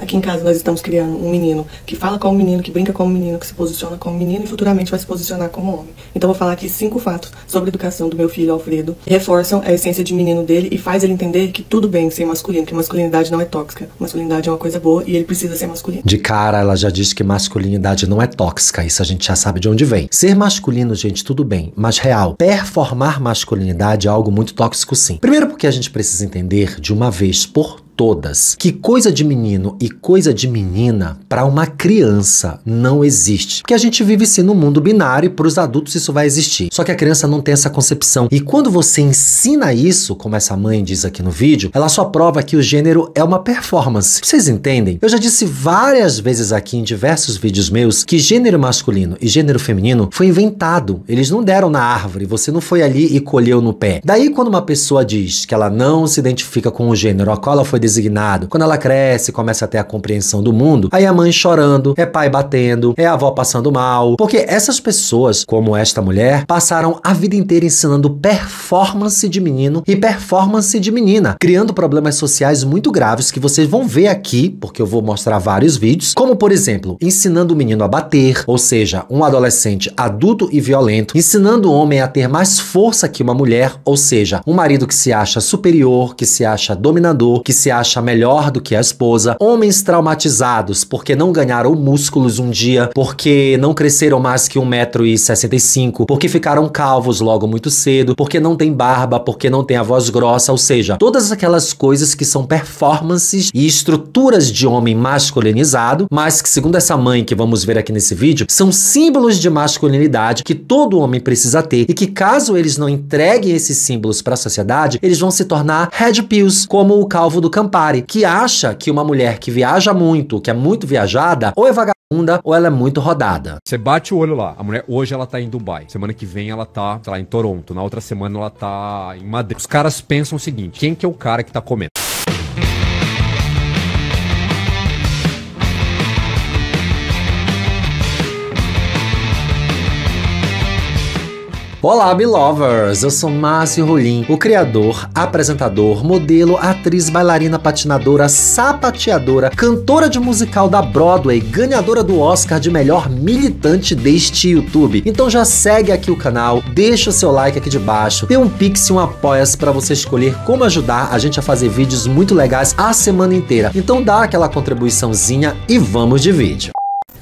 Aqui em casa nós estamos criando um menino que fala como menino, que brinca como menino, que se posiciona como menino e futuramente vai se posicionar como homem. Então vou falar aqui 5 fatos sobre a educação do meu filho Alfredo, que reforçam a essência de menino dele e faz ele entender que tudo bem ser masculino, que masculinidade não é tóxica. Masculinidade é uma coisa boa e ele precisa ser masculino. De cara, ela já diz que masculinidade não é tóxica, isso a gente já sabe de onde vem. Ser masculino, gente, tudo bem, mas real, performar masculinidade é algo muito tóxico sim. Primeiro porque a gente precisa entender de uma vez por todas que coisa de menino e coisa de menina para uma criança não existe. Porque a gente vive sim no mundo binário e para os adultos isso vai existir. Só que a criança não tem essa concepção. E quando você ensina isso, como essa mãe diz aqui no vídeo, ela só prova que o gênero é uma performance. Vocês entendem? Eu já disse várias vezes aqui em diversos vídeos meus que gênero masculino e gênero feminino foi inventado. Eles não deram na árvore, você não foi ali e colheu no pé. Daí quando uma pessoa diz que ela não se identifica com o gênero a qual ela foi designado, quando ela cresce, começa a ter a compreensão do mundo, aí a mãe chorando, é pai batendo, é a avó passando mal, porque essas pessoas, como esta mulher, passaram a vida inteira ensinando performance de menino e performance de menina, criando problemas sociais muito graves que vocês vão ver aqui, porque eu vou mostrar vários vídeos, como por exemplo, ensinando o menino a bater, ou seja, um adolescente adulto e violento, ensinando o homem a ter mais força que uma mulher, ou seja, um marido que se acha superior, que se acha dominador, que se acha melhor do que a esposa, homens traumatizados porque não ganharam músculos um dia, porque não cresceram mais que 1,65 m, porque ficaram calvos logo muito cedo, porque não tem barba, porque não tem a voz grossa, ou seja, todas aquelas coisas que são performances e estruturas de homem masculinizado, mas que segundo essa mãe que vamos ver aqui nesse vídeo, são símbolos de masculinidade que todo homem precisa ter e que caso eles não entreguem esses símbolos para a sociedade, eles vão se tornar red pills, como o calvo do Campari, que acha que uma mulher que viaja muito, que é muito viajada, ou é vagabunda ou ela é muito rodada. Você bate o olho lá, a mulher hoje ela tá em Dubai, semana que vem ela tá, sei lá, em Toronto, na outra semana ela tá em Madrid. Os caras pensam o seguinte, quem que é o cara que tá comendo? Olá, Belovers! Eu sou Márcio Rolim, o criador, apresentador, modelo, atriz, bailarina, patinadora, sapateadora, cantora de musical da Broadway, ganhadora do Oscar de melhor militante deste YouTube. Então já segue aqui o canal, deixa o seu like aqui de baixo, tem um Pix e um Apoia-se para você escolher como ajudar a gente a fazer vídeos muito legais a semana inteira. Então dá aquela contribuiçãozinha e vamos de vídeo.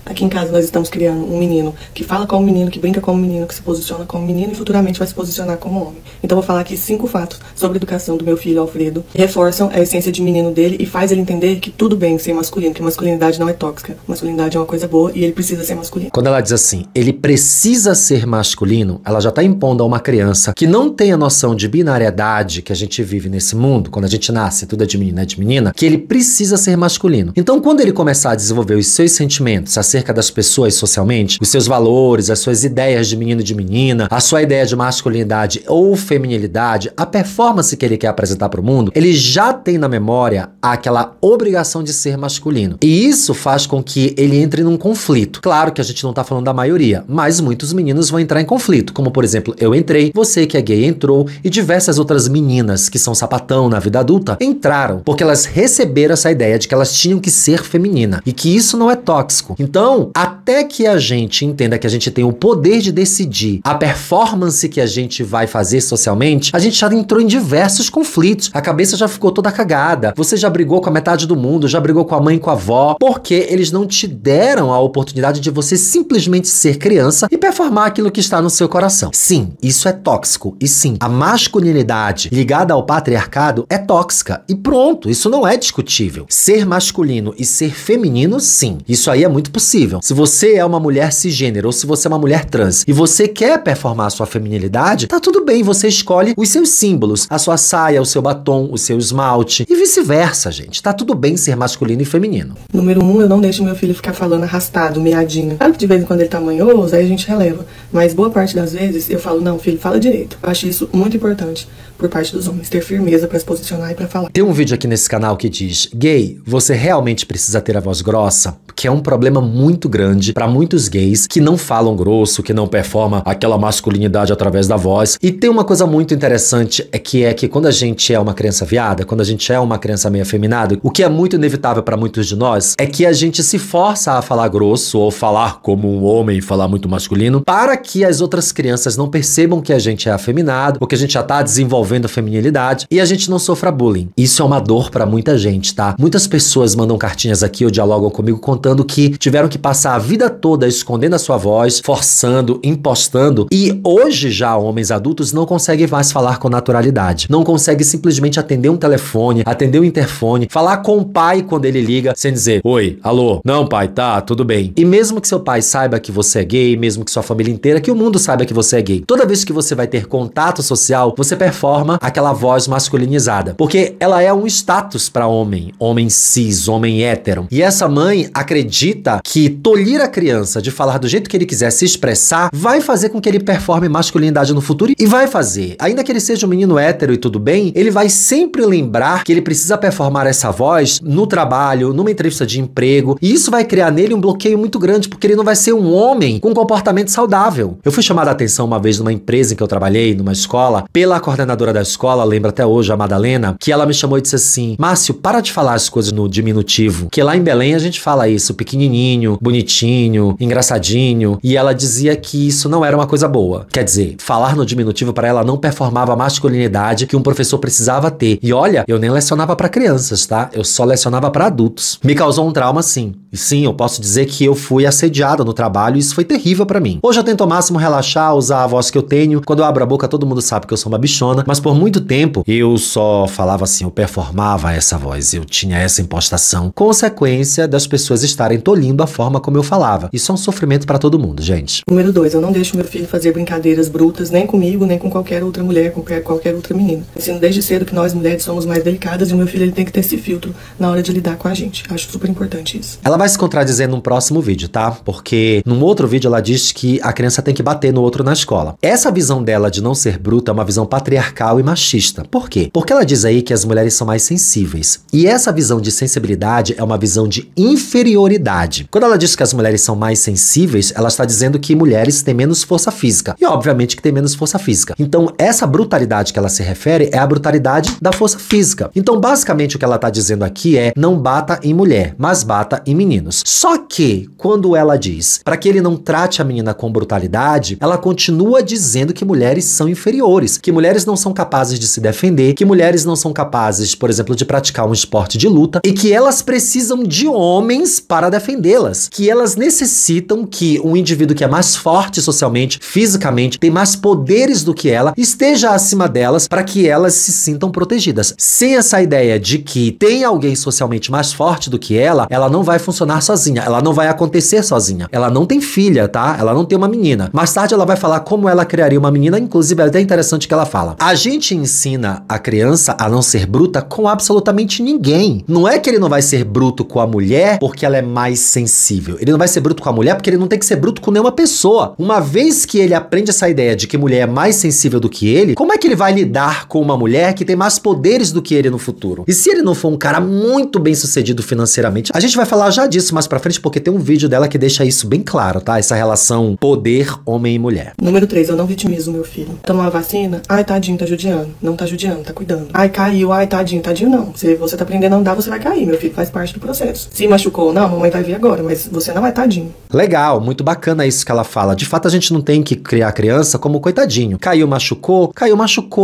Aqui em casa nós estamos criando um menino que fala como menino, que brinca como menino, que se posiciona como menino e futuramente vai se posicionar como homem. Então vou falar aqui 5 fatos sobre a educação do meu filho Alfredo, que reforçam a essência de menino dele e faz ele entender que tudo bem ser masculino, que masculinidade não é tóxica. Masculinidade é uma coisa boa e ele precisa ser masculino. Quando ela diz assim, ele precisa ser masculino, ela já está impondo a uma criança que não tem a noção de binariedade que a gente vive nesse mundo, quando a gente nasce, tudo é de menino, é de menina, que ele precisa ser masculino. Então quando ele começar a desenvolver os seus sentimentos acerca das pessoas socialmente, os seus valores, as suas ideias de menino e de menina, a sua ideia de masculinidade ou feminilidade, a performance que ele quer apresentar para o mundo, ele já tem na memória aquela obrigação de ser masculino. E isso faz com que ele entre num conflito. Claro que a gente não tá falando da maioria, mas muitos meninos vão entrar em conflito, como por exemplo, eu entrei, você que é gay entrou e diversas outras meninas que são sapatão na vida adulta entraram, porque elas receberam essa ideia de que elas tinham que ser feminina e que isso não é tóxico. Então, até que a gente entenda que a gente tem o poder de decidir a performance que a gente vai fazer socialmente, a gente já entrou em diversos conflitos. A cabeça já ficou toda cagada. Você já brigou com a metade do mundo, já brigou com a mãe e com a avó, porque eles não te deram a oportunidade de você simplesmente ser criança e performar aquilo que está no seu coração. Sim, isso é tóxico. E sim, a masculinidade ligada ao patriarcado é tóxica. E pronto, isso não é discutível. Ser masculino e ser feminino, sim. Isso aí é muito possível. Se você é uma mulher cisgênero ou se você é uma mulher trans e você quer performar a sua feminilidade, tá tudo bem, você escolhe os seus símbolos, a sua saia, o seu batom, o seu esmalte e vice-versa, gente. Tá tudo bem ser masculino e feminino. Número 1, eu não deixo meu filho ficar falando arrastado, meadinho. Claro que de vez em quando ele tá manhoso, aí a gente releva. Mas boa parte das vezes eu falo, não, filho, fala direito. Eu acho isso muito importante por parte dos homens, ter firmeza pra se posicionar e pra falar. Tem um vídeo aqui nesse canal que diz, gay, você realmente precisa ter a voz grossa? que é um problema muito grande para muitos gays que não falam grosso, que não performam aquela masculinidade através da voz. E tem uma coisa muito interessante é que quando a gente é uma criança viada, quando a gente é uma criança meio afeminada, o que é muito inevitável para muitos de nós é que a gente se força a falar grosso ou falar como um homem, falar muito masculino, para que as outras crianças não percebam que a gente é afeminado, ou que a gente já tá desenvolvendo a feminilidade e a gente não sofra bullying. Isso é uma dor para muita gente, tá? Muitas pessoas mandam cartinhas aqui ou dialogam comigo contando que tiveram que passar a vida toda escondendo a sua voz, forçando, impostando, e hoje já homens adultos não conseguem mais falar com naturalidade. Não conseguem simplesmente atender um telefone, atender um interfone, falar com o pai quando ele liga, sem dizer, oi, alô, não pai, tá, tudo bem. E mesmo que seu pai saiba que você é gay, mesmo que sua família inteira, que o mundo saiba que você é gay, toda vez que você vai ter contato social, você performa aquela voz masculinizada, porque ela é um status para homem cis, homem hétero. E essa mãe acredita que tolir a criança de falar do jeito que ele quiser se expressar vai fazer com que ele performe masculinidade no futuro, e vai fazer. Ainda que ele seja um menino hétero e tudo bem, ele vai sempre lembrar que ele precisa performar essa voz no trabalho, numa entrevista de emprego, e isso vai criar nele um bloqueio muito grande, porque ele não vai ser um homem com comportamento saudável. Eu fui chamada a atenção uma vez numa empresa em que eu trabalhei, numa escola, pela coordenadora da escola, lembro até hoje, a Madalena, que ela me chamou e disse assim, Márcio, para de falar as coisas no diminutivo, que lá em Belém a gente fala isso, pequenininho, bonitinho, engraçadinho, e ela dizia que isso não era uma coisa boa. Quer dizer, falar no diminutivo para ela não performava a masculinidade que um professor precisava ter. E olha, eu nem lecionava para crianças, tá? Eu só lecionava para adultos. Me causou um trauma, sim. E sim, eu posso dizer que eu fui assediada no trabalho e isso foi terrível para mim. Hoje eu tento ao máximo relaxar, usar a voz que eu tenho. Quando eu abro a boca, todo mundo sabe que eu sou uma bichona, mas por muito tempo eu só falava assim, eu performava essa voz, eu tinha essa impostação. Consequência das pessoas estarem tolindo a forma como eu falava. Isso é um sofrimento para todo mundo, gente. Número 2, eu não deixo meu filho fazer brincadeiras brutas, nem comigo, nem com qualquer outra mulher, com qualquer outra menina. Ensino desde cedo que nós mulheres somos mais delicadas e o meu filho ele tem que ter esse filtro na hora de lidar com a gente. Acho super importante isso. Ela vai se contradizer num próximo vídeo, tá? Porque num outro vídeo ela diz que a criança tem que bater no outro na escola. Essa visão dela de não ser bruta é uma visão patriarcal e machista. Por quê? Porque ela diz aí que as mulheres são mais sensíveis. E essa visão de sensibilidade é uma visão de inferioridade. Quando ela diz que as mulheres são mais sensíveis, ela está dizendo que mulheres têm menos força física. E obviamente que tem menos força física. Então essa brutalidade que ela se refere é a brutalidade da força física. Então basicamente o que ela está dizendo aqui é não bata em mulher, mas bata em meninos. Só que quando ela diz para que ele não trate a menina com brutalidade, ela continua dizendo que mulheres são inferiores, que mulheres não são capazes de se defender, que mulheres não são capazes, por exemplo, de praticar um esporte de luta e que elas precisam de homens para defendê-las, que elas necessitam que um indivíduo que é mais forte socialmente, fisicamente, tem mais poderes do que ela, esteja acima delas para que elas se sintam protegidas. Sem essa ideia de que tem alguém socialmente mais forte do que ela não vai funcionar sozinha, ela não vai acontecer sozinha. Ela não tem filha, tá? Ela não tem uma menina. Mais tarde ela vai falar como ela criaria uma menina, inclusive é até interessante que ela fala. A gente ensina a criança a não ser bruta com absolutamente ninguém. Não é que ele não vai ser bruto com a mulher porque ela é mais sensível. Ele não vai ser bruto com a mulher porque ele não tem que ser bruto com nenhuma pessoa. Uma vez que ele aprende essa ideia de que mulher é mais sensível do que ele, como é que ele vai lidar com uma mulher que tem mais poderes do que ele no futuro? E se ele não for um cara muito bem sucedido financeiramente, a gente vai falar já disso mais pra frente porque tem um vídeo dela que deixa isso bem claro, tá? Essa relação poder, homem e mulher. Número 3, eu não vitimizo o meu filho. Tomar uma vacina, ai tadinho, tá judiando. Não tá judiando, tá cuidando. Ai caiu, ai tadinho, tadinho não. Se você tá aprendendo a andar, você vai cair, meu filho, faz parte do processo. Se machucou ou não, a mamãe vai vir agora, mas você não é tadinho. Legal, muito bacana isso que ela fala. De fato, a gente não tem que criar a criança como coitadinho. Caiu, machucou,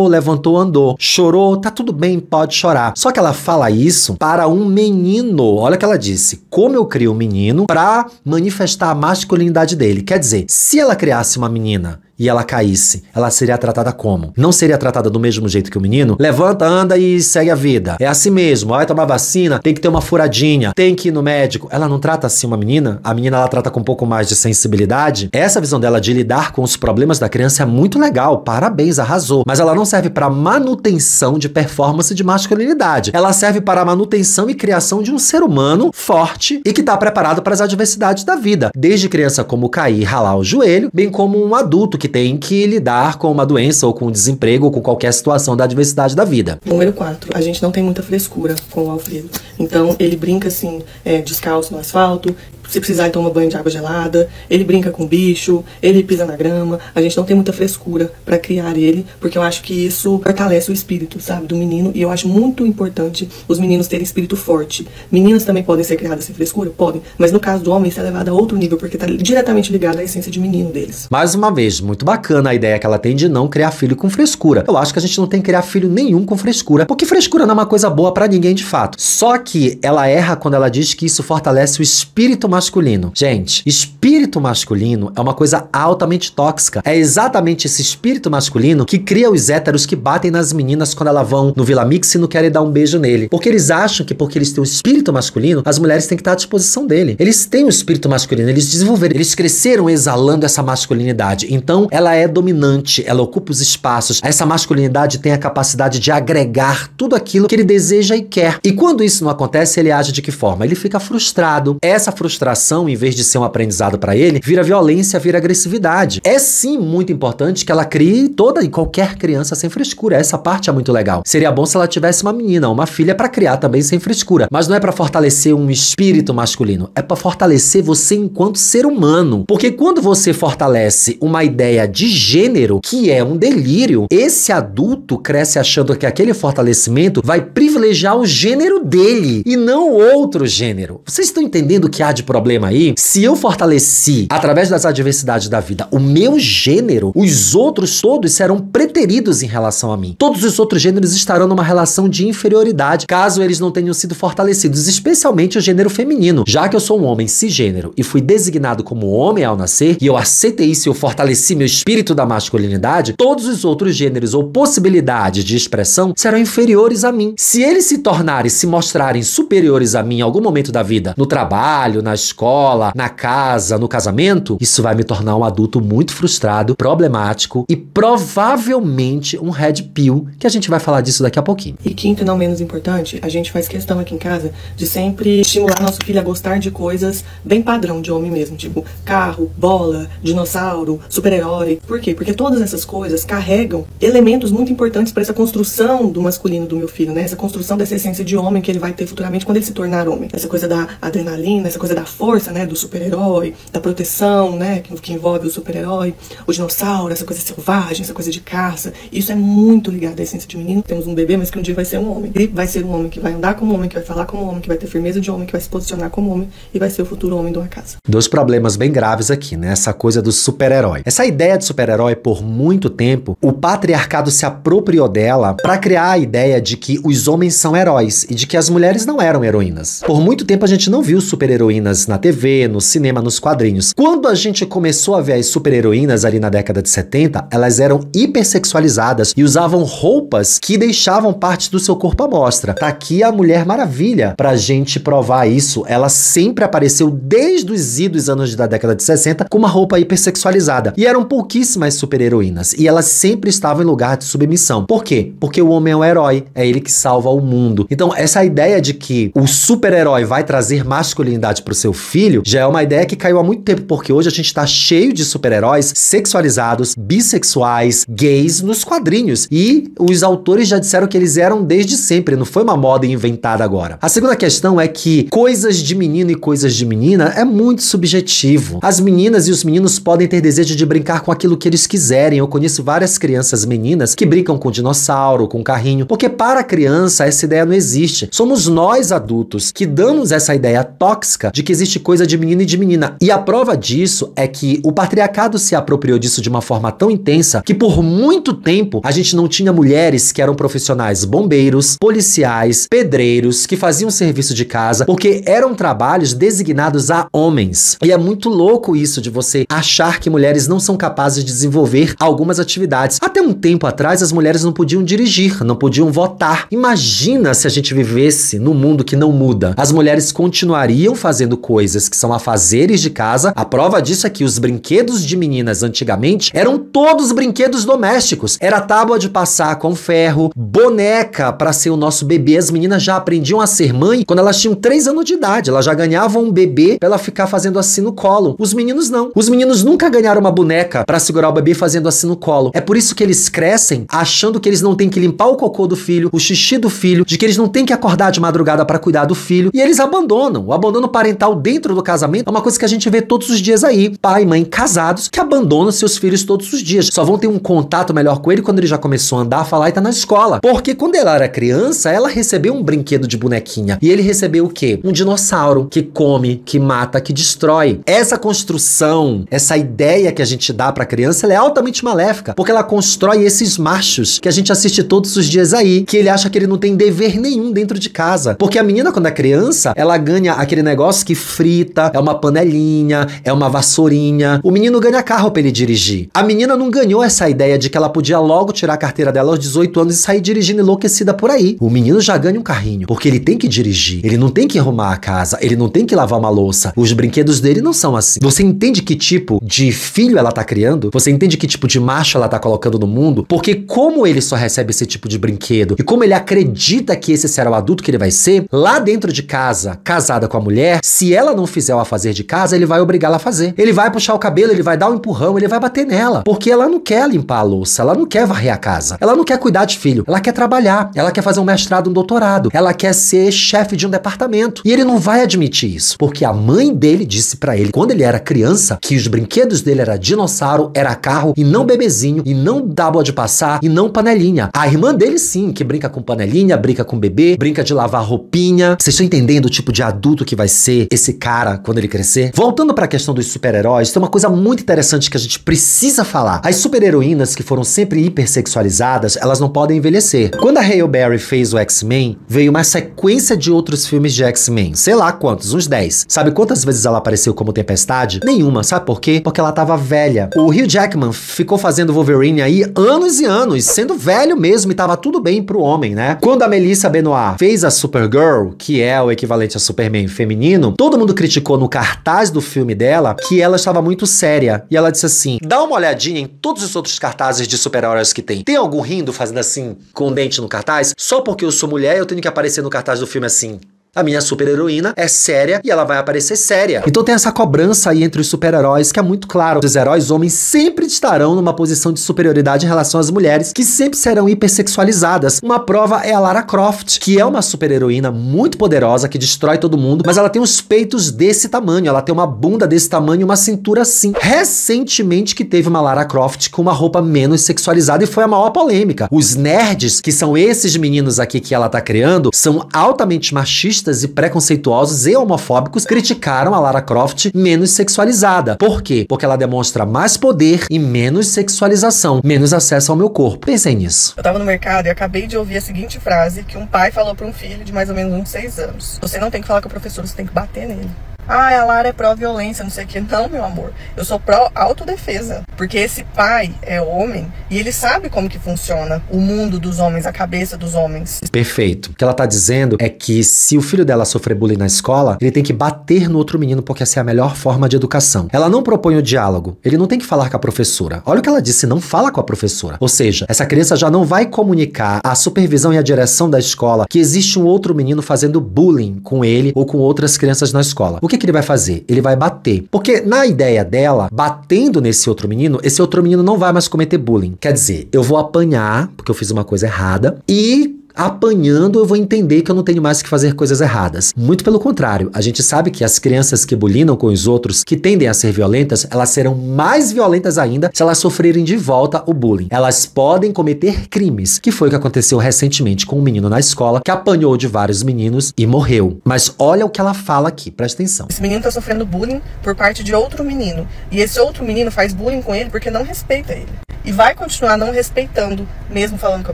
levantou, andou. Chorou, tá tudo bem, pode chorar. Só que ela fala isso para um menino. Olha o que ela disse. Como eu crio um menino pra manifestar a masculinidade dele. Quer dizer, se ela criasse uma menina e ela caísse, ela seria tratada como? Não seria tratada do mesmo jeito que o menino? Levanta, anda e segue a vida. É assim mesmo, vai tomar vacina, tem que ter uma furadinha, tem que ir no médico. Ela não trata assim uma menina? A menina ela trata com um pouco mais de sensibilidade? Essa visão dela de lidar com os problemas da criança é muito legal, parabéns, arrasou. Mas ela não serve para manutenção de performance de masculinidade. Ela serve para a manutenção e criação de um ser humano forte e que está preparado para as adversidades da vida. Desde criança como cair e ralar o joelho, bem como um adulto que tem que lidar com uma doença ou com um desemprego ou com qualquer situação da adversidade da vida. Número 4, a gente não tem muita frescura com o Alfredo. Então ele brinca assim, descalço no asfalto, Se precisar, ele toma banho de água gelada, ele brinca com o bicho, ele pisa na grama. A gente não tem muita frescura pra criar ele, porque eu acho que isso fortalece o espírito, sabe, do menino. E eu acho muito importante os meninos terem espírito forte. Meninas também podem ser criadas sem frescura? Podem. Mas no caso do homem, isso é levado a outro nível, porque tá diretamente ligado à essência de menino deles. Mais uma vez, muito bacana a ideia que ela tem de não criar filho com frescura. Eu acho que a gente não tem que criar filho nenhum com frescura, porque frescura não é uma coisa boa pra ninguém de fato. Só que ela erra quando ela diz que isso fortalece o espírito masculino. Gente, espírito masculino é uma coisa altamente tóxica. É exatamente esse espírito masculino que cria os héteros que batem nas meninas quando elas vão no Vila Mix e não querem dar um beijo nele. Porque eles acham que porque eles têm o espírito masculino, as mulheres têm que estar à disposição dele. Eles têm o espírito masculino, eles desenvolveram, eles cresceram exalando essa masculinidade. Então, ela é dominante, ela ocupa os espaços. Essa masculinidade tem a capacidade de agregar tudo aquilo que ele deseja e quer. E quando isso não acontece, ele age de que forma? Ele fica frustrado. Essa frustração, em vez de ser um aprendizado pra ele, vira violência, vira agressividade. É sim muito importante que ela crie toda e qualquer criança sem frescura. Essa parte é muito legal. Seria bom se ela tivesse uma menina, uma filha pra criar também sem frescura. Mas não é pra fortalecer um espírito masculino, é pra fortalecer você enquanto ser humano. Porque quando você fortalece uma ideia de gênero, que é um delírio, esse adulto cresce achando que aquele fortalecimento vai privilegiar o gênero dele e não outro gênero. Vocês estão entendendo o que há de problema aí? Se eu fortaleci, através das adversidades da vida, o meu gênero, os outros todos serão preteridos em relação a mim. Todos os outros gêneros estarão numa relação de inferioridade, caso eles não tenham sido fortalecidos, especialmente o gênero feminino. Já que eu sou um homem cisgênero e fui designado como homem ao nascer, e eu aceitei isso e eu fortaleci meu espírito da masculinidade, todos os outros gêneros ou possibilidades de expressão serão inferiores a mim. Se eles se tornarem, se mostrarem superiores a mim em algum momento da vida, no trabalho, na escola, na casa, no casamento, isso vai me tornar um adulto muito frustrado, problemático e provavelmente um red pill, que a gente vai falar disso daqui a pouquinho. E quinto e não menos importante, a gente faz questão aqui em casa de sempre estimular nosso filho a gostar de coisas bem padrão de homem mesmo, tipo carro, bola, dinossauro, super-herói. Por quê? Porque todas essas coisas carregam elementos muito importantes para essa construção do masculino do meu filho, né? Essa construção dessa essência de homem que ele vai ter futuramente quando ele se tornar homem. Essa coisa da adrenalina, essa coisa da força, né? Do super-herói, da proteção, né? Que envolve o super-herói, o dinossauro, essa coisa selvagem, essa coisa de caça. Isso é muito ligado à essência de menino. Temos um bebê, mas que um dia vai ser um homem. Ele vai ser um homem que vai andar como homem, que vai falar como homem, que vai ter firmeza de homem, que vai se posicionar como homem e vai ser o futuro homem de uma casa. Dois problemas bem graves aqui, né? Essa coisa do super-herói. Essa ideia de super-herói, por muito tempo, o patriarcado se apropriou dela para criar a ideia de que os homens são heróis e de que as mulheres não eram heroínas. Por muito tempo a gente não viu super-heroínas na TV, no cinema, nos quadrinhos. Quando a gente começou a ver as super-heroínas ali na década de 70, elas eram hipersexualizadas e usavam roupas que deixavam parte do seu corpo à mostra. Tá aqui a Mulher Maravilha pra gente provar isso. Ela sempre apareceu desde os idos anos da década de 60 com uma roupa hipersexualizada. E eram pouquíssimas super-heroínas. E elas sempre estavam em lugar de submissão. Por quê? Porque o homem é o herói. É ele que salva o mundo. Então, essa ideia de que o super-herói vai trazer masculinidade pro seu filho já é uma ideia que caiu há muito tempo, porque hoje a gente tá cheio de super-heróis sexualizados, bissexuais, gays nos quadrinhos. E os autores já disseram que eles eram desde sempre, não foi uma moda inventada agora. A segunda questão é que coisas de menino e coisas de menina é muito subjetivo. As meninas e os meninos podem ter desejo de brincar com aquilo que eles quiserem. Eu conheço várias crianças meninas que brincam com dinossauro, com carrinho, porque para a criança essa ideia não existe. Somos nós adultos que damos essa ideia tóxica de que existe coisa de menino e de menina. E a prova disso é que o patriarcado se apropriou disso de uma forma tão intensa que por muito tempo a gente não tinha mulheres que eram profissionais bombeiros, policiais, pedreiros, que faziam serviço de casa, porque eram trabalhos designados a homens. E é muito louco isso de você achar que mulheres não são capazes de desenvolver algumas atividades. Até um tempo atrás as mulheres não podiam dirigir, não podiam votar. Imagina se a gente vivesse num mundo que não muda. As mulheres continuariam fazendo coisas que são afazeres de casa. A prova disso é que os brinquedos de meninas antigamente eram todos brinquedos domésticos. Era tábua de passar com ferro, boneca para ser o nosso bebê. As meninas já aprendiam a ser mãe quando elas tinham 3 anos de idade. Elas já ganhavam um bebê pra ela ficar fazendo assim no colo. Os meninos não. Os meninos nunca ganharam uma boneca pra segurar o bebê fazendo assim no colo. É por isso que eles crescem achando que eles não têm que limpar o cocô do filho, o xixi do filho, de que eles não têm que acordar de madrugada pra cuidar do filho, e eles abandonam. O abandono parental dentro do casamento é uma coisa que a gente vê todos os dias aí. Pai e mãe casados que abandonam seus filhos todos os dias. Só vão ter um contato melhor com ele quando ele já começou a andar, a falar e tá na escola. Porque quando ela era criança, ela recebeu um brinquedo de bonequinha. E ele recebeu o quê? Um dinossauro que come, que mata, que destrói. Essa construção, essa ideia que a gente dá pra criança, ela é altamente maléfica. Porque ela constrói esses machos que a gente assiste todos os dias aí, que ele acha que ele não tem dever nenhum dentro de casa. Porque a menina, quando é criança, ela ganha aquele negócio que frita, é uma panelinha, é uma vassourinha. O menino ganha carro pra ele dirigir. A menina não ganhou essa ideia de que ela podia logo tirar a carteira dela aos 18 anos e sair dirigindo enlouquecida por aí. O menino já ganha um carrinho, porque ele tem que dirigir, ele não tem que arrumar a casa, ele não tem que lavar uma louça. Os brinquedos dele não são assim. Você entende que tipo de filho ela tá criando? Você entende que tipo de macho ela tá colocando no mundo? Porque como ele só recebe esse tipo de brinquedo e como ele acredita que esse será o adulto que ele vai ser, lá dentro de casa, casada com a mulher, se ela não fizer o afazer de casa, ele vai obrigá-la a fazer. Ele vai puxar o cabelo, ele vai dar um empurrão, ele vai bater nela. Porque ela não quer limpar a louça, ela não quer varrer a casa, ela não quer cuidar de filho, ela quer trabalhar, ela quer fazer um mestrado, um doutorado, ela quer ser chefe de um departamento. E ele não vai admitir isso, porque a mãe dele disse pra ele, quando ele era criança, que os brinquedos dele era dinossauro, era carro, e não bebezinho, e não tábua de passar, e não panelinha. A irmã dele sim, que brinca com panelinha, brinca com bebê, brinca de lavar roupinha. Vocês estão entendendo o tipo de adulto que vai ser esse cara quando ele crescer? Voltando pra questão dos super-heróis, tem uma coisa muito interessante que a gente precisa falar. As super-heroínas que foram sempre hipersexualizadas, elas não podem envelhecer. Quando a Halle Berry fez o X-Men, veio uma sequência de outros filmes de X-Men. Sei lá quantos, uns 10. Sabe quantas vezes ela apareceu como Tempestade? Nenhuma. Sabe por quê? Porque ela tava velha. O Hugh Jackman ficou fazendo Wolverine aí anos e anos, sendo velho mesmo, e tava tudo bem pro homem, né? Quando a Melissa Benoist fez a Supergirl, que é o equivalente a Superman feminino, todo mundo criticou no cartaz do filme dela que ela estava muito séria. E ela disse assim, dá uma olhadinha em todos os outros cartazes de super-heróis que tem. Tem algum rindo fazendo assim, com o dente no cartaz? Só porque eu sou mulher, eu tenho que aparecer no cartaz do filme assim. A minha super-heroína é séria e ela vai aparecer séria. Então tem essa cobrança aí entre os super-heróis que é muito claro. Os heróis homens sempre estarão numa posição de superioridade em relação às mulheres, que sempre serão hipersexualizadas. Uma prova é a Lara Croft, que é uma super-heroína muito poderosa, que destrói todo mundo, mas ela tem os peitos desse tamanho, ela tem uma bunda desse tamanho e uma cintura assim. Recentemente que teve uma Lara Croft com uma roupa menos sexualizada e foi a maior polêmica. Os nerds, que são esses meninos aqui que ela tá criando, são altamente machistas e preconceituosos e homofóbicos, criticaram a Lara Croft menos sexualizada. Por quê? Porque ela demonstra mais poder e menos sexualização, menos acesso ao meu corpo. Pensem nisso. Eu tava no mercado e acabei de ouvir a seguinte frase que um pai falou para um filho de mais ou menos uns 6 anos. Você não tem que falar com o professor, você tem que bater nele. Ah, a Lara é pró-violência, não sei o que. Não, meu amor. Eu sou pró-autodefesa. Porque esse pai é homem e ele sabe como que funciona o mundo dos homens, a cabeça dos homens. Perfeito. O que ela tá dizendo é que se o filho dela sofrer bullying na escola, ele tem que bater no outro menino porque essa é a melhor forma de educação. Ela não propõe o diálogo. Ele não tem que falar com a professora. Olha o que ela disse, não fala com a professora. Ou seja, essa criança já não vai comunicar à supervisão e à direção da escola que existe um outro menino fazendo bullying com ele ou com outras crianças na escola. O que ele vai fazer? Ele vai bater. Porque na ideia dela, batendo nesse outro menino, esse outro menino não vai mais cometer bullying. Quer dizer, eu vou apanhar porque eu fiz uma coisa errada e apanhando eu vou entender que eu não tenho mais que fazer coisas erradas. Muito pelo contrário, a gente sabe que as crianças que bulinam com os outros, que tendem a ser violentas, elas serão mais violentas ainda se elas sofrerem de volta o bullying. Elas podem cometer crimes, que foi o que aconteceu recentemente com um menino na escola que apanhou de vários meninos e morreu. Mas olha o que ela fala aqui, presta atenção. Esse menino tá sofrendo bullying por parte de outro menino, e esse outro menino faz bullying com ele porque não respeita ele. E vai continuar não respeitando, mesmo falando com a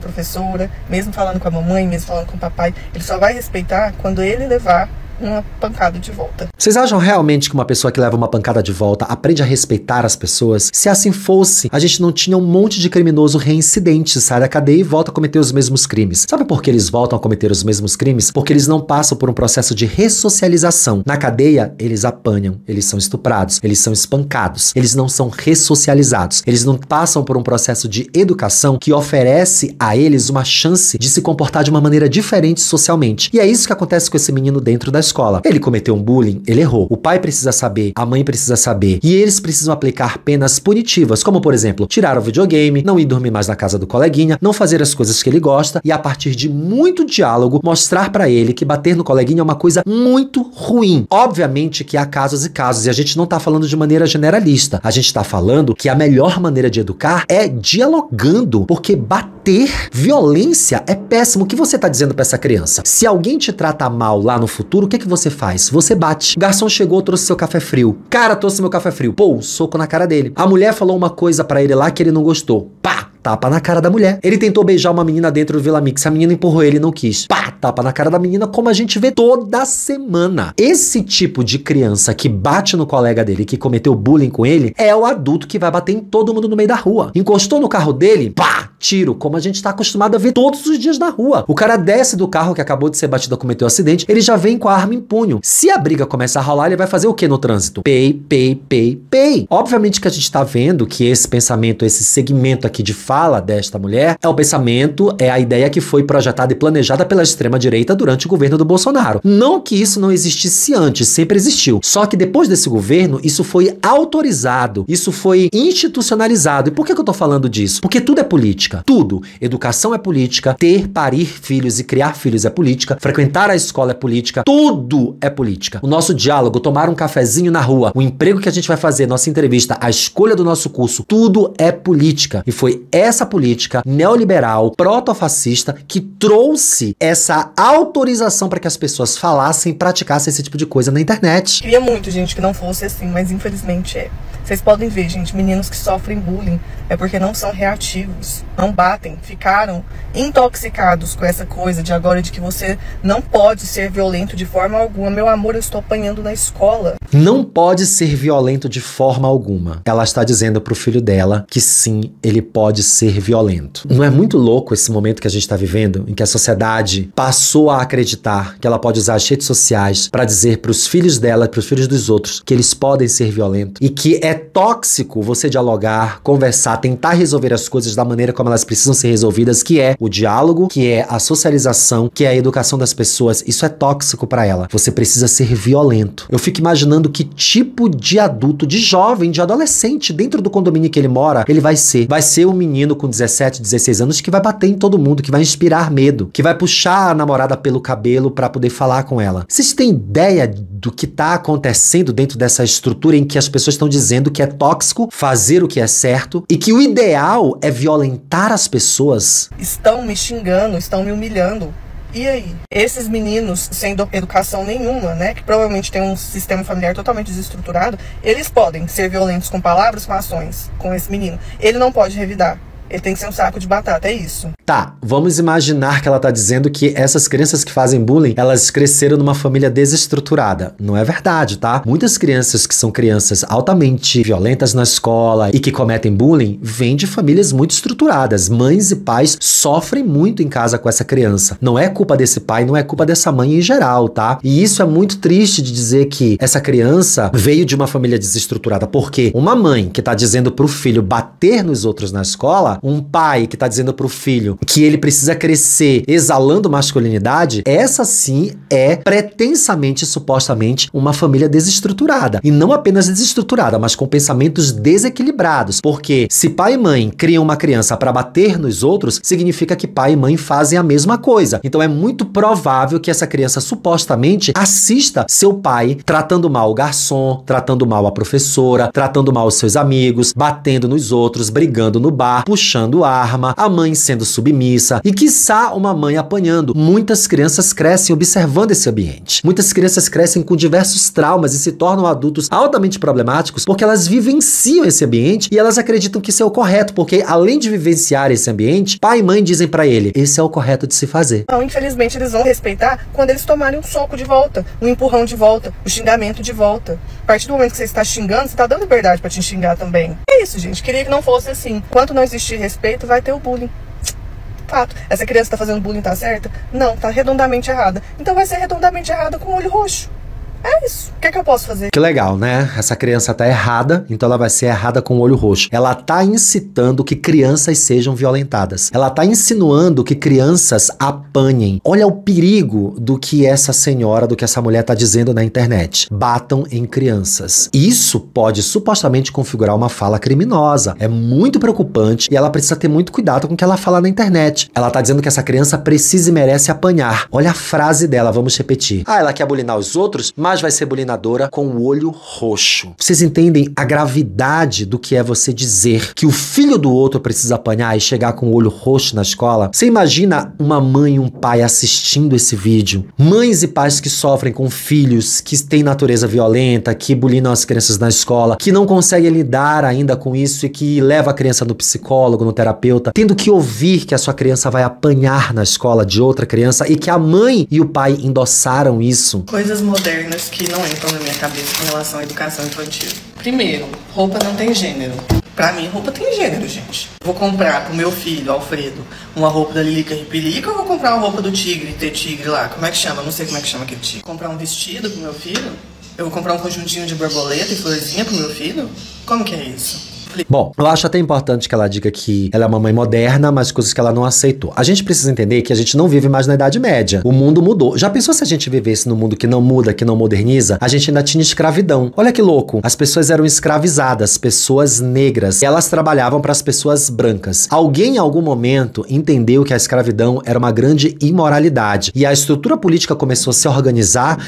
professora, mesmo falando com a mamãe, mesmo falando com o papai. Ele só vai respeitar quando ele levar uma pancada de volta. Vocês acham realmente que uma pessoa que leva uma pancada de volta aprende a respeitar as pessoas? Se assim fosse, a gente não tinha um monte de criminoso reincidente, sai da cadeia e volta a cometer os mesmos crimes. Sabe por que eles voltam a cometer os mesmos crimes? Porque eles não passam por um processo de ressocialização. Na cadeia, eles apanham, eles são estuprados, eles são espancados, eles não são ressocializados, eles não passam por um processo de educação que oferece a eles uma chance de se comportar de uma maneira diferente socialmente. E é isso que acontece com esse menino dentro da escola. Ele cometeu um bullying, ele errou. O pai precisa saber, a mãe precisa saber. E eles precisam aplicar penas punitivas, como por exemplo, tirar o videogame, não ir dormir mais na casa do coleguinha, não fazer as coisas que ele gosta e a partir de muito diálogo mostrar pra ele que bater no coleguinha é uma coisa muito ruim. Obviamente que há casos e casos e a gente não tá falando de maneira generalista. A gente tá falando que a melhor maneira de educar é dialogando, porque bater, violência é péssimo. O que você tá dizendo pra essa criança? Se alguém te trata mal lá no futuro, o que você faz? Você bate. Garçom chegou, trouxe seu café frio. Cara, trouxe meu café frio. Pô, soco na cara dele. A mulher falou uma coisa pra ele lá que ele não gostou. Pá! Tapa na cara da mulher. Ele tentou beijar uma menina dentro do Vila Mix. A menina empurrou ele e não quis. Pá! Tapa na cara da menina, como a gente vê toda semana. Esse tipo de criança que bate no colega dele, que cometeu bullying com ele, é o adulto que vai bater em todo mundo no meio da rua. Encostou no carro dele, pá! Tiro, como a gente tá acostumado a ver todos os dias na rua. O cara desce do carro que acabou de ser batido ou cometeu um acidente, ele já vem com a arma em punho. Se a briga começar a rolar, ele vai fazer o que no trânsito? Pei, pei, pei, pei. Obviamente que a gente tá vendo que esse pensamento, esse segmento aqui de fala desta mulher, é o pensamento, é a ideia que foi projetada e planejada pela extrema-direita durante o governo do Bolsonaro. Não que isso não existisse antes, sempre existiu. Só que depois desse governo, isso foi autorizado, isso foi institucionalizado. E por que eu tô falando disso? Porque tudo é política. Tudo. Educação é política, ter, parir filhos e criar filhos é política, frequentar a escola é política, tudo é política. O nosso diálogo, tomar um cafezinho na rua, o emprego que a gente vai fazer, nossa entrevista, a escolha do nosso curso, tudo é política. E foi essa política neoliberal, protofascista, que trouxe essa autorização para que as pessoas falassem e praticassem esse tipo de coisa na internet. Queria muito, gente, que não fosse assim, mas infelizmente é. Vocês podem ver, gente, meninos que sofrem bullying é porque não são reativos, não batem, ficaram intoxicados com essa coisa de agora de que você não pode ser violento de forma alguma. Meu amor, eu estou apanhando na escola. Não pode ser violento de forma alguma. Ela está dizendo pro filho dela que sim, ele pode ser violento. Não é muito louco esse momento que a gente está vivendo, em que a sociedade passou a acreditar que ela pode usar as redes sociais para dizer pros filhos dela e pros filhos dos outros que eles podem ser violentos e que é tóxico você dialogar, conversar, tentar resolver as coisas da maneira como elas precisam ser resolvidas, que é o diálogo, que é a socialização, que é a educação das pessoas. Isso é tóxico para ela. Você precisa ser violento. Eu fico imaginando que tipo de adulto, de jovem, de adolescente, dentro do condomínio que ele mora, ele vai ser. Vai ser um menino com 17, 16 anos que vai bater em todo mundo, que vai inspirar medo, que vai puxar a namorada pelo cabelo para poder falar com ela. Vocês têm ideia do que tá acontecendo dentro dessa estrutura em que as pessoas estão dizendo que é tóxico fazer o que é certo e que o ideal é violentar as pessoas? Estão me xingando, estão me humilhando. E aí? Esses meninos sem educação nenhuma, né, que provavelmente tem um sistema familiar totalmente desestruturado, eles podem ser violentos com palavras, com ações, com esse menino. Ele não pode revidar. Ele tem que ser um saco de batata, é isso. Tá, vamos imaginar que ela tá dizendo que essas crianças que fazem bullying, elas cresceram numa família desestruturada. Não é verdade, tá? Muitas crianças que são crianças altamente violentas na escola e que cometem bullying, vêm de famílias muito estruturadas. Mães e pais sofrem muito em casa com essa criança. Não é culpa desse pai, não é culpa dessa mãe em geral, tá? E isso é muito triste de dizer que essa criança veio de uma família desestruturada, porque uma mãe que tá dizendo pro filho bater nos outros na escola, um pai que tá dizendo pro filho que ele precisa crescer exalando masculinidade, essa sim é pretensamente, supostamente, uma família desestruturada. E não apenas desestruturada, mas com pensamentos desequilibrados. Porque se pai e mãe criam uma criança para bater nos outros, significa que pai e mãe fazem a mesma coisa. Então é muito provável que essa criança, supostamente, assista seu pai tratando mal o garçom, tratando mal a professora, tratando mal os seus amigos, batendo nos outros, brigando no bar, puxando arma, a mãe sendo submissa e, quiçá, uma mãe apanhando. Muitas crianças crescem observando esse ambiente. Muitas crianças crescem com diversos traumas e se tornam adultos altamente problemáticos porque elas vivenciam esse ambiente e elas acreditam que isso é o correto, porque além de vivenciar esse ambiente, pai e mãe dizem pra ele, esse é o correto de se fazer. Não, infelizmente eles vão respeitar quando eles tomarem um soco de volta, um empurrão de volta, o xingamento de volta. A partir do momento que você está xingando, você está dando liberdade pra te xingar também. É isso, gente. Queria que não fosse assim. Enquanto não existir respeito, vai ter o bullying. Fato. Essa criança tá fazendo bullying, tá certa? Não, tá redondamente errada. Então vai ser redondamente errada com o olho roxo. É isso. O que é que eu posso fazer? Que legal, né? Essa criança tá errada, então ela vai ser errada com o olho roxo. Ela tá incitando que crianças sejam violentadas. Ela tá insinuando que crianças apanhem. Olha o perigo do que essa senhora, do que essa mulher tá dizendo na internet. Batam em crianças. Isso pode supostamente configurar uma fala criminosa. É muito preocupante e ela precisa ter muito cuidado com o que ela fala na internet. Ela tá dizendo que essa criança precisa e merece apanhar. Olha a frase dela, vamos repetir. Ah, ela quer bulinar os outros, mas vai ser bulinadora com o olho roxo. Vocês entendem a gravidade do que é você dizer que o filho do outro precisa apanhar e chegar com o olho roxo na escola? Você imagina uma mãe e um pai assistindo esse vídeo? Mães e pais que sofrem com filhos que têm natureza violenta, que bulinam as crianças na escola, que não conseguem lidar ainda com isso e que leva a criança no psicólogo, no terapeuta, tendo que ouvir que a sua criança vai apanhar na escola de outra criança e que a mãe e o pai endossaram isso. Coisas modernas que não entram na minha cabeça com relação à educação infantil. Primeiro, roupa não tem gênero. Pra mim, roupa tem gênero, gente. Vou comprar pro meu filho, Alfredo, uma roupa da Lilica Ripilica ou vou comprar uma roupa do tigre, ter tigre lá? Como é que chama? Não sei como é que chama aquele tigre. Comprar um vestido pro meu filho? Eu vou comprar um conjuntinho de borboleta e florzinha pro meu filho? Como que é isso? Bom, eu acho até importante que ela diga que ela é uma mãe moderna, mas coisas que ela não aceitou. A gente precisa entender que a gente não vive mais na Idade Média. O mundo mudou. Já pensou se a gente vivesse num mundo que não muda, que não moderniza? A gente ainda tinha escravidão. Olha que louco. As pessoas eram escravizadas, pessoas negras. E elas trabalhavam para as pessoas brancas. Alguém, em algum momento, entendeu que a escravidão era uma grande imoralidade. E a estrutura política começou a se organizar.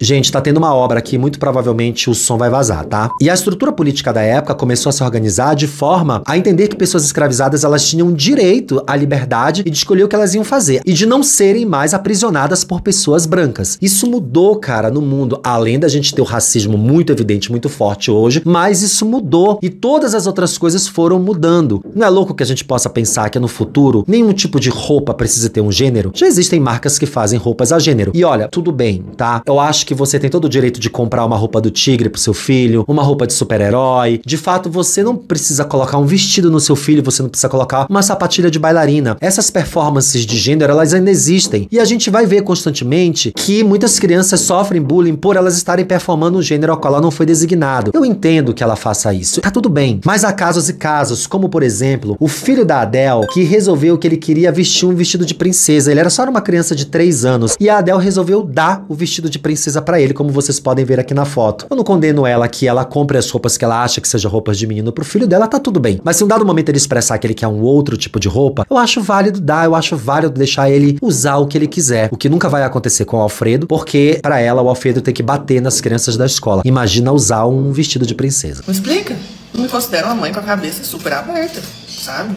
Gente, tá tendo uma obra aqui, muito provavelmente o som vai vazar, tá? E a estrutura política da época começou a se organizar de forma a entender que pessoas escravizadas, elas tinham direito à liberdade e de escolher o que elas iam fazer. E de não serem mais aprisionadas por pessoas brancas. Isso mudou, cara, no mundo. Além da gente ter o racismo muito evidente, muito forte hoje, mas isso mudou. E todas as outras coisas foram mudando. Não é louco que a gente possa pensar que no futuro nenhum tipo de roupa precisa ter um gênero? Já existem marcas que fazem roupas a gênero. E olha, tudo bem, tá? Eu acho que você tem todo o direito de comprar uma roupa do tigre pro seu filho, uma roupa de super-herói. De fato, você não precisa colocar um vestido no seu filho, você não precisa colocar uma sapatilha de bailarina. Essas performances de gênero, elas ainda existem. E a gente vai ver constantemente que muitas crianças sofrem bullying por elas estarem performando um gênero ao qual ela não foi designado. Eu entendo que ela faça isso. Tá tudo bem. Mas há casos e casos, como por exemplo, o filho da Adele, que resolveu que ele queria vestir um vestido de princesa. Ele era só uma criança de 3 anos. E a Adele resolveu dar o vestido de princesa pra ele, como vocês podem ver aqui na foto. Eu não condeno ela que ela compre as roupas que ela acha que sejam roupas de menino pro filho dela, tá tudo bem. Mas se um dado momento ele expressar que ele quer um outro tipo de roupa, eu acho válido dar, eu acho válido deixar ele usar o que ele quiser. O que nunca vai acontecer com o Alfredo, porque pra ela o Alfredo tem que bater nas crianças da escola. Imagina usar um vestido de princesa. Me explica. Eu me considero uma mãe com a cabeça super aberta, sabe?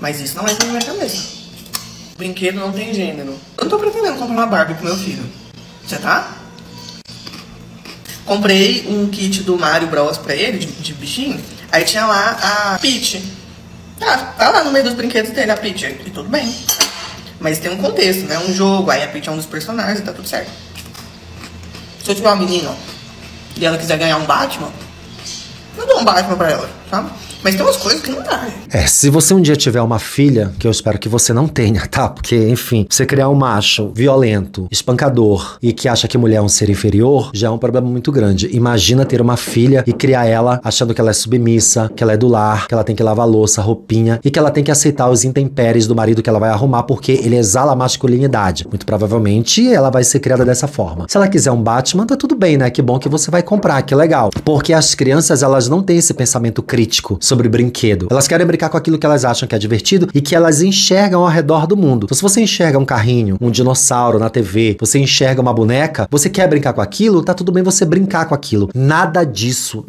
Mas isso não entra na minha cabeça. Brinquedo não tem gênero. Eu não tô pretendendo comprar uma Barbie pro meu filho. Você tá? Comprei um kit do Mario Bros pra ele, de bichinho. Aí tinha lá a Peach. Tá lá no meio dos brinquedos dele, a Peach. E tudo bem. Mas tem um contexto, né? Um jogo, aí a Peach é um dos personagens e tá tudo certo. Se eu tiver uma menina e ela quiser ganhar um Batman, eu dou um Batman pra ela, sabe? Mas tem umas coisas que não dá. Se você um dia tiver uma filha, que eu espero que você não tenha, tá? Porque, enfim, você criar um macho violento, espancador e que acha que mulher é um ser inferior, já é um problema muito grande. Imagina ter uma filha e criar ela achando que ela é submissa, que ela é do lar, que ela tem que lavar louça, roupinha e que ela tem que aceitar os intempéries do marido que ela vai arrumar porque ele exala a masculinidade. Muito provavelmente ela vai ser criada dessa forma. Se ela quiser um Batman, tá tudo bem, né? Que bom que você vai comprar, que legal. Porque as crianças, elas não têm esse pensamento crítico sobre brinquedo. Elas querem brincar com aquilo que elas acham que é divertido e que elas enxergam ao redor do mundo. Então, se você enxerga um carrinho, um dinossauro na TV, você enxerga uma boneca, você quer brincar com aquilo, tá tudo bem você brincar com aquilo. Nada disso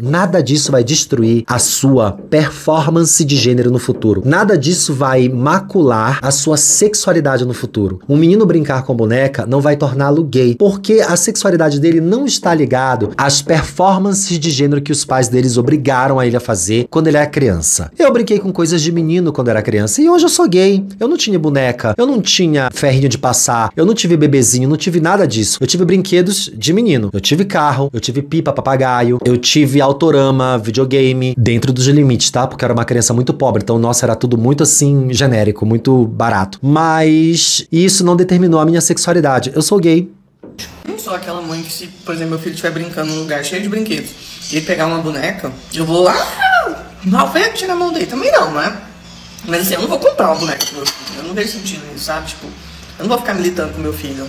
vai destruir a sua performance de gênero no futuro. Nada disso vai macular a sua sexualidade no futuro. Um menino brincar com boneca não vai torná-lo gay, porque a sexualidade dele não está ligado às performances de gênero que os pais deles obrigaram a ele a fazer quando ele era criança. Eu brinquei com coisas de menino quando era criança e hoje eu sou gay. Eu não tinha boneca, eu não tinha ferrinho de passar, eu não tive bebezinho, não tive nada disso. Eu tive brinquedos de menino. Eu tive carro, eu tive pipa, papagaio, eu tive autorama, videogame, dentro dos limites, tá? Porque eu era uma criança muito pobre, então, nossa, era tudo muito assim, genérico, muito barato. Mas isso não determinou a minha sexualidade. Eu sou gay. Não sou aquela mãe que, se, por exemplo, meu filho estiver brincando num lugar cheio de brinquedos e ele pegar uma boneca, eu vou lá, alfete na mão dele. Também não, né? Mas assim, eu não vou comprar uma boneca pro meu filho. Eu não vejo sentido nisso, sabe? Tipo, eu não vou ficar militando com meu filho.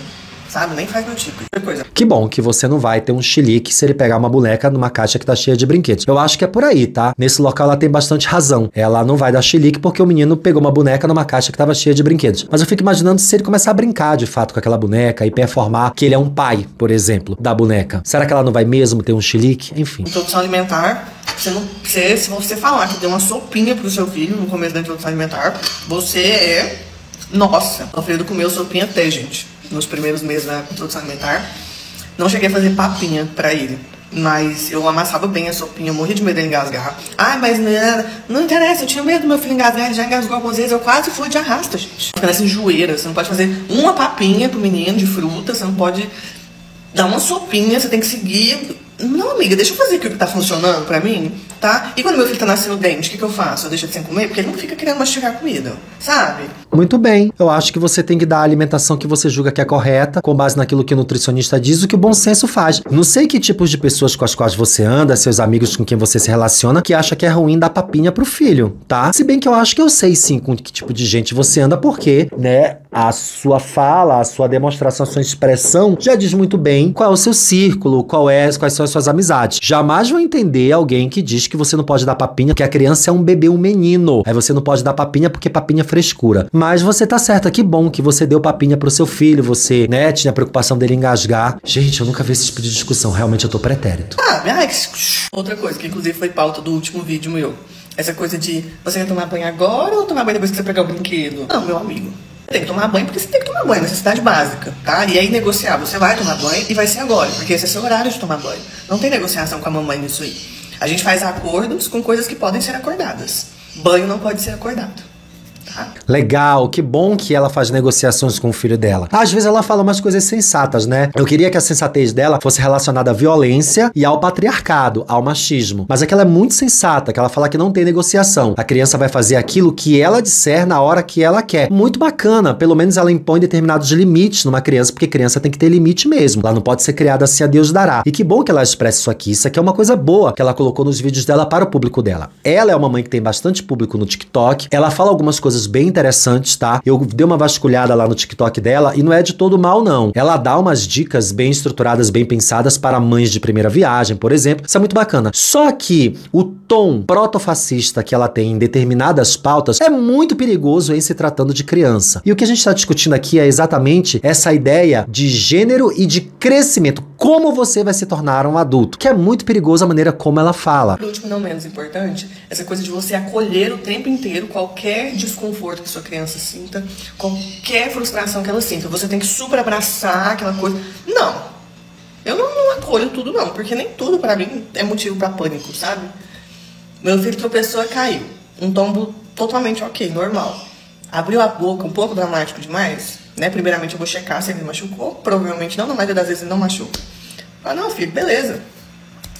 Sabe? Nem faz meu tipo de coisa. Que bom que você não vai ter um chilique se ele pegar uma boneca numa caixa que tá cheia de brinquedos. Eu acho que é por aí, tá? Nesse local ela tem bastante razão. Ela não vai dar chilique porque o menino pegou uma boneca numa caixa que tava cheia de brinquedos. Mas eu fico imaginando se ele começar a brincar de fato com aquela boneca e performar que ele é um pai, por exemplo, da boneca. Será que ela não vai mesmo ter um chilique? Enfim. Introdução alimentar, se você falar que deu uma sopinha pro seu filho no começo da introdução alimentar, você é... Nossa, o Alfredo comeu sopinha até, gente. Nos primeiros meses da introdução alimentar. Não cheguei a fazer papinha pra ele. Mas eu amassava bem a sopinha, eu morria de medo dele engasgar. Ah, mas não interessa, eu tinha medo do meu filho engasgar, ele já engasgou algumas vezes, eu quase fui de arrasta, gente. Parece enjoeira, você não pode fazer uma papinha pro menino de fruta, você não pode dar uma sopinha, você tem que seguir. Não, amiga, deixa eu fazer aqui o que tá funcionando pra mim, tá? E quando meu filho tá nascendo dente, o que eu faço? Eu deixo ele sem comer? Porque ele não fica querendo mastigar comida, sabe? Muito bem. Eu acho que você tem que dar a alimentação que você julga que é correta, com base naquilo que o nutricionista diz, o que o bom senso faz. Não sei que tipos de pessoas com as quais você anda, seus amigos com quem você se relaciona, que acha que é ruim dar papinha pro filho, tá? Se bem que eu acho que eu sei sim com que tipo de gente você anda, porque, né, a sua fala, a sua demonstração, a sua expressão já diz muito bem qual é o seu círculo, quais são as suas amizades. Jamais vou entender alguém que diz que você não pode dar papinha porque a criança é um bebê, um menino. Aí você não pode dar papinha porque papinha é frescura. Mas você tá certa, que bom que você deu papinha pro seu filho, você, né, tinha a preocupação dele engasgar. Gente, eu nunca vi esse tipo de discussão, realmente eu tô pretérito. Outra coisa, que inclusive foi pauta do último vídeo meu. Essa coisa de, você quer tomar banho agora ou tomar banho depois que você pegar o brinquedo? Não, meu amigo. Tem que tomar banho porque você tem que tomar banho, necessidade básica, tá? E aí negociar, você vai tomar banho e vai ser agora, porque esse é seu horário de tomar banho. Não tem negociação com a mamãe nisso aí. A gente faz acordos com coisas que podem ser acordadas. Banho não pode ser acordado. Legal, que bom que ela faz negociações com o filho dela. Às vezes ela fala umas coisas sensatas, né? Eu queria que a sensatez dela fosse relacionada à violência e ao patriarcado, ao machismo. Mas é que ela é muito sensata, que ela fala que não tem negociação. A criança vai fazer aquilo que ela disser na hora que ela quer. Muito bacana, pelo menos ela impõe determinados limites numa criança, porque criança tem que ter limite mesmo. Ela não pode ser criada assim a Deus dará. E que bom que ela expressa isso aqui. Isso aqui é uma coisa boa que ela colocou nos vídeos dela para o público dela. Ela é uma mãe que tem bastante público no TikTok. Ela fala algumas coisas bem interessantes, tá? Eu dei uma vasculhada lá no TikTok dela e não é de todo mal, não. Ela dá umas dicas bem estruturadas, bem pensadas para mães de primeira viagem, por exemplo. Isso é muito bacana. Só que o tom protofascista que ela tem em determinadas pautas é muito perigoso em se tratando de criança. E o que a gente está discutindo aqui é exatamente essa ideia de gênero e de crescimento. Como você vai se tornar um adulto. Que é muito perigoso a maneira como ela fala. Por último, não menos importante, essa coisa de você acolher o tempo inteiro qualquer desconforto que sua criança sinta, qualquer frustração que ela sinta. Você tem que super abraçar aquela coisa. Não. Eu não acolho tudo, não. Porque nem tudo pra mim é motivo pra pânico, sabe? Meu filho tropeçou e caiu. Um tombo totalmente ok, normal. Abriu a boca um pouco dramático demais, né? Primeiramente eu vou checar se ele machucou. Provavelmente não, na maioria das vezes ele não machuca. Ah, não, filho, beleza.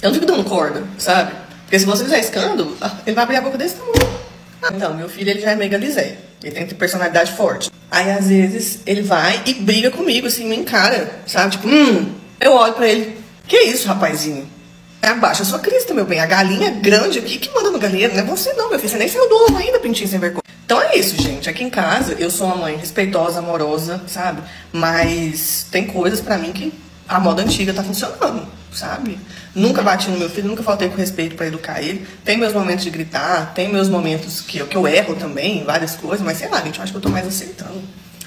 Eu não fico dando corda, sabe? Porque se você fizer escândalo, ele vai abrir a boca desse tamanho. Então, meu filho, ele já é meio galizé. Ele tem personalidade forte. Aí, às vezes, ele vai e briga comigo, assim, me encara, sabe? Tipo, eu olho pra ele. Que isso, rapazinho? Abaixa a sua crista, meu bem. A galinha grande aqui que manda no galinheiro. Não é você não, meu filho. Você nem saiu do ovo ainda, pintinho sem vergonha. Então é isso, gente. Aqui em casa, eu sou uma mãe respeitosa, amorosa, sabe? Mas tem coisas pra mim que a moda antiga tá funcionando, sabe? Nunca bati no meu filho, nunca faltei com respeito pra educar ele. Tem meus momentos de gritar, tem meus momentos que eu erro também, várias coisas. Mas sei lá, gente, eu acho que eu tô mais acertando.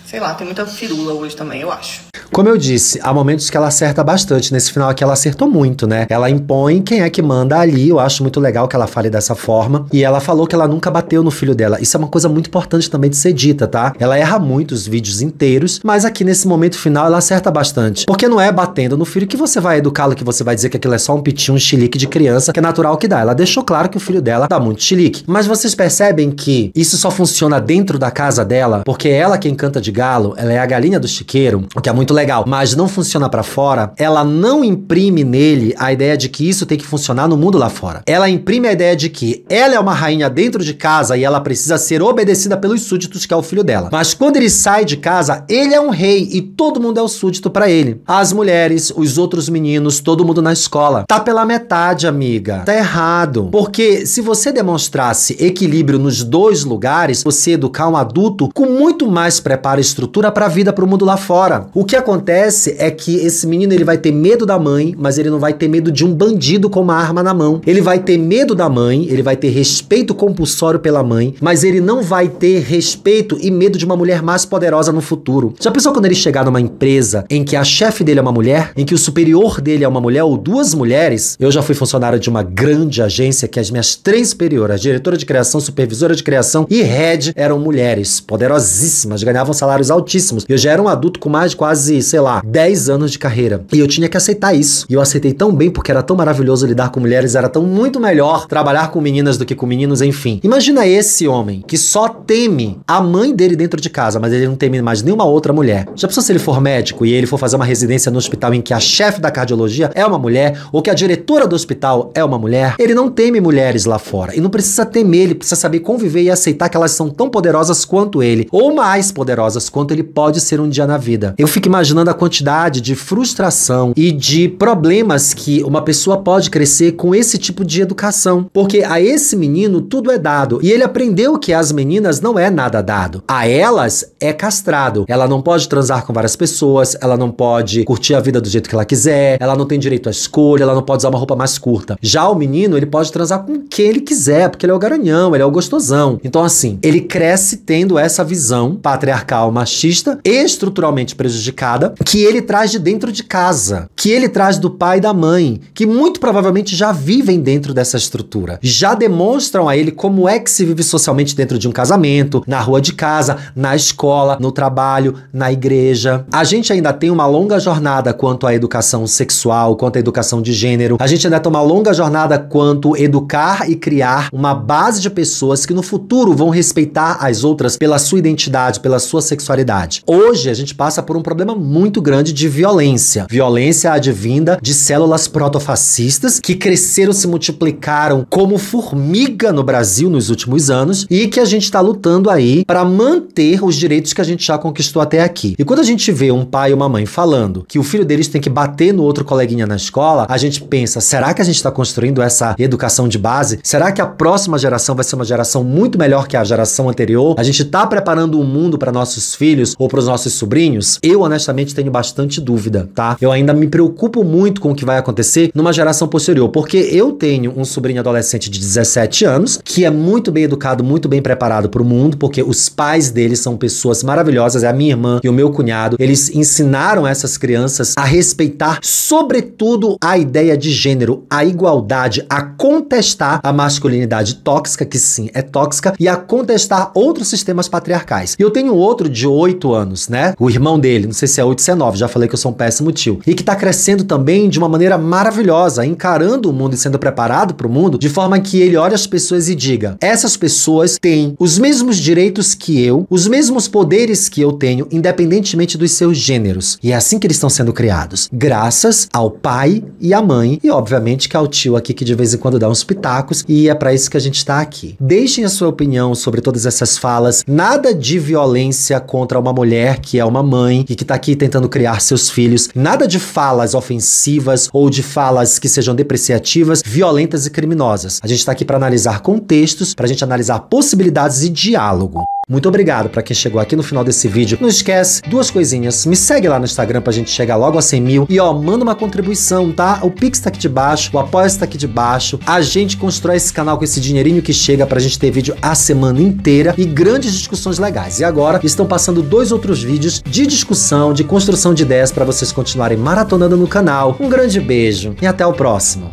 Sei lá, tem muita firula hoje também, eu acho. Como eu disse, há momentos que ela acerta bastante. Nesse final aqui ela acertou muito, né? Ela impõe quem é que manda ali. Eu acho muito legal que ela fale dessa forma. E ela falou que ela nunca bateu no filho dela. Isso é uma coisa muito importante também de ser dita, tá? Ela erra muito os vídeos inteiros, mas aqui nesse momento final ela acerta bastante. Porque não é batendo no filho que você vai educá-lo, que você vai dizer que aquilo é só um pitinho, um chilique de criança, que é natural que dá. Ela deixou claro que o filho dela dá muito chilique. Mas vocês percebem que isso só funciona dentro da casa dela, porque é ela quem canta de galo, ela é a galinha do chiqueiro, o que é muito legal, mas não funciona pra fora, ela não imprime nele a ideia de que isso tem que funcionar no mundo lá fora. Ela imprime a ideia de que ela é uma rainha dentro de casa e ela precisa ser obedecida pelos súditos, que é o filho dela. Mas quando ele sai de casa, ele é um rei e todo mundo é o súdito pra ele. As mulheres, os outros meninos, todo mundo na escola. Tá pela metade, amiga. Tá errado. Porque se você demonstrasse equilíbrio nos dois lugares, você educar um adulto com muito mais preparo e estrutura pra vida, pro mundo lá fora. O que acontece é que esse menino, ele vai ter medo da mãe, mas ele não vai ter medo de um bandido com uma arma na mão. Ele vai ter medo da mãe, ele vai ter respeito compulsório pela mãe, mas ele não vai ter respeito e medo de uma mulher mais poderosa no futuro. Já pensou quando ele chegar numa empresa em que a chefe dele é uma mulher, em que o superior dele é uma mulher ou duas mulheres? Eu já fui funcionário de uma grande agência que as minhas 3 superiores, diretora de criação, supervisora de criação e head, eram mulheres poderosíssimas, ganhavam salários altíssimos. Eu já era um adulto com mais de quase, sei lá, 10 anos de carreira. E eu tinha que aceitar isso. E eu aceitei tão bem porque era tão maravilhoso lidar com mulheres, era tão muito melhor trabalhar com meninas do que com meninos, enfim. Imagina esse homem que só teme a mãe dele dentro de casa, mas ele não teme mais nenhuma outra mulher. Já pensou se ele for médico e ele for fazer uma residência no hospital em que a chefe da cardiologia é uma mulher ou que a diretora do hospital é uma mulher? Ele não teme mulheres lá fora. E não precisa temer, ele precisa saber conviver e aceitar que elas são tão poderosas quanto ele, ou mais poderosas quanto ele pode ser um dia na vida. Eu fico imaginando a quantidade de frustração e de problemas que uma pessoa pode crescer com esse tipo de educação. Porque a esse menino tudo é dado. E ele aprendeu que às meninas não é nada dado. A elas é castrado. Ela não pode transar com várias pessoas, ela não pode curtir a vida do jeito que ela quiser, ela não tem direito à escolha, ela não pode usar uma roupa mais curta. Já o menino, ele pode transar com quem ele quiser, porque ele é o garanhão, ele é o gostosão. Então assim, ele cresce tendo essa visão patriarcal, machista e estruturalmente prejudicada que ele traz de dentro de casa, que ele traz do pai e da mãe, que muito provavelmente já vivem dentro dessa estrutura, já demonstram a ele como é que se vive socialmente dentro de um casamento, na rua de casa, na escola, no trabalho, na igreja. A gente ainda tem uma longa jornada quanto à educação sexual, quanto à educação de gênero. A gente ainda tem uma longa jornada quanto educar e criar uma base de pessoas que no futuro vão respeitar as outras pela sua identidade, pela sua sexualidade. Hoje a gente passa por um problema muito grande de violência. Violência advinda de células protofascistas que cresceram, se multiplicaram como formiga no Brasil nos últimos anos e que a gente está lutando aí para manter os direitos que a gente já conquistou até aqui. E quando a gente vê um pai e uma mãe falando que o filho deles tem que bater no outro coleguinha na escola, a gente pensa, será que a gente está construindo essa educação de base? Será que a próxima geração vai ser uma geração muito melhor que a geração anterior? A gente está preparando o mundo para nossos filhos ou para os nossos sobrinhos? Eu, honestamente, tenho bastante dúvida, tá? Eu ainda me preocupo muito com o que vai acontecer numa geração posterior, porque eu tenho um sobrinho adolescente de 17 anos, que é muito bem educado, muito bem preparado para o mundo, porque os pais dele são pessoas maravilhosas, é a minha irmã e o meu cunhado. Eles ensinaram essas crianças a respeitar, sobretudo, a ideia de gênero, a igualdade, a contestar a masculinidade tóxica, que sim, é tóxica, e a contestar outros sistemas patriarcais. E eu tenho outro de 8 anos, né? O irmão dele, não sei se é 8 ou se é 9, já falei que eu sou um péssimo tio. E que tá crescendo também de uma maneira maravilhosa, encarando o mundo e sendo preparado pro mundo, de forma que ele olhe as pessoas e diga, essas pessoas têm os mesmos direitos que eu, os mesmos poderes que eu tenho, independentemente dos seus gêneros. E é assim que eles estão sendo criados. Graças ao pai e à mãe, e obviamente que ao tio aqui que de vez em quando dá uns pitacos, e é pra isso que a gente tá aqui. Deixem a sua opinião sobre todas essas falas. Nada de violência contra uma mulher que é uma mãe e que tá aqui tentando criar seus filhos. Nada de falas ofensivas ou de falas que sejam depreciativas, violentas e criminosas. A gente tá aqui pra analisar contextos, pra gente analisar possibilidades e diálogo. Muito obrigado pra quem chegou aqui no final desse vídeo. Não esquece, 2 coisinhas. Me segue lá no Instagram pra gente chegar logo a 100 mil. E ó, manda uma contribuição, tá? O Pix tá aqui de baixo, o Apoia-se tá aqui de baixo. A gente constrói esse canal com esse dinheirinho que chega pra gente ter vídeo a semana inteira e grandes discussões legais. E agora estão passando 2 outros vídeos de discussão, de construção de ideias pra vocês continuarem maratonando no canal. Um grande beijo e até o próximo.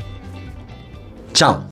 Tchau!